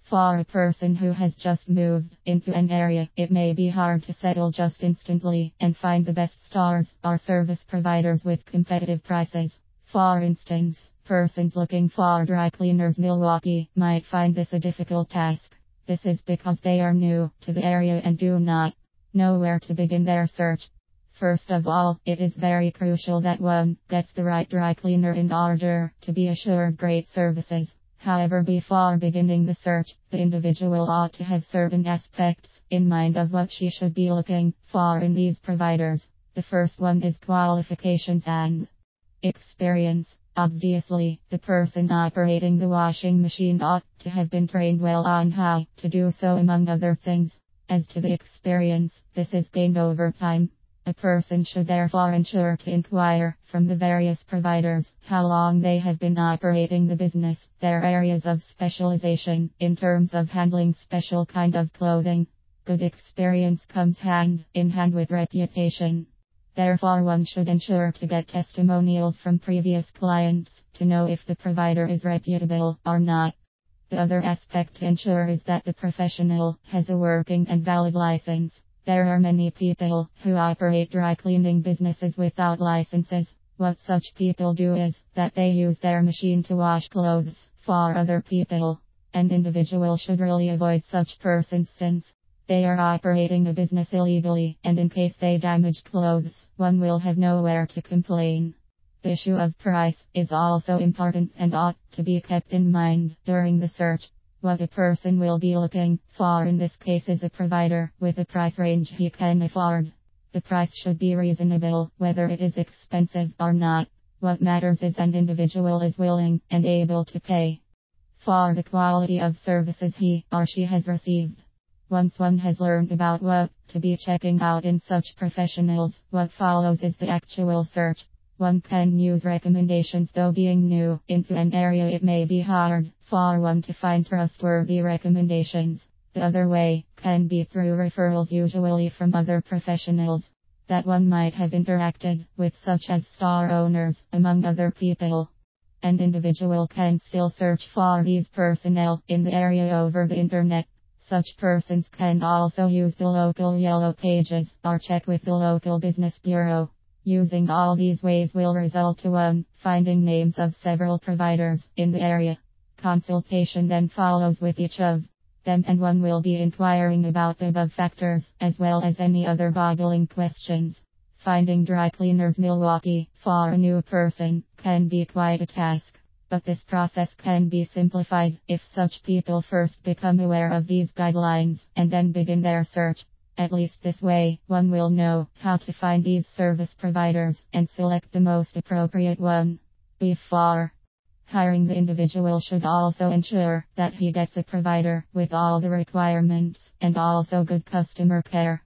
For a person who has just moved into an area, it may be hard to settle just instantly and find the best stores or service providers with competitive prices. For instance, persons looking for dry cleaners Milwaukee might find this a difficult task. This is because they are new to the area and do not know where to begin their search. First of all, it is very crucial that one gets the right dry cleaner in order to be assured great services. However, before beginning the search, the individual ought to have certain aspects in mind of what she should be looking for in these providers. The first one is qualifications and experience. Obviously, the person operating the washing machine ought to have been trained well on how to do so, among other things. As to the experience, this is gained over time. A person should therefore ensure to inquire from the various providers how long they have been operating the business, their areas of specialization in terms of handling special kind of clothing. Good experience comes hand in hand with reputation. Therefore, one should ensure to get testimonials from previous clients to know if the provider is reputable or not. The other aspect to ensure is that the professional has a working and valid license. There are many people who operate dry cleaning businesses without licenses. What such people do is that they use their machine to wash clothes for other people. An individual should really avoid such persons since they are operating a business illegally, and in case they damage clothes, one will have nowhere to complain. The issue of price is also important and ought to be kept in mind during the search. What a person will be looking for in this case is a provider with a price range he can afford. The price should be reasonable, whether it is expensive or not. What matters is an individual is willing and able to pay for the quality of services he or she has received. Once one has learned about what to be checking out in such professionals, what follows is the actual search. One can use recommendations, though being new into an area it may be hard for one to find trustworthy recommendations. The other way can be through referrals, usually from other professionals that one might have interacted with, such as store owners, among other people. An individual can still search for these personnel in the area over the internet. Such persons can also use the local yellow pages or check with the local business bureau. Using all these ways will result to one finding names of several providers in the area. Consultation then follows with each of them, and one will be inquiring about the above factors as well as any other boggling questions. Finding dry cleaners Milwaukee for a new person can be quite a task, but this process can be simplified if such people first become aware of these guidelines and then begin their search. At least this way, one will know how to find these service providers and select the most appropriate one. Before hiring, the individual should also ensure that he gets a provider with all the requirements and also good customer care.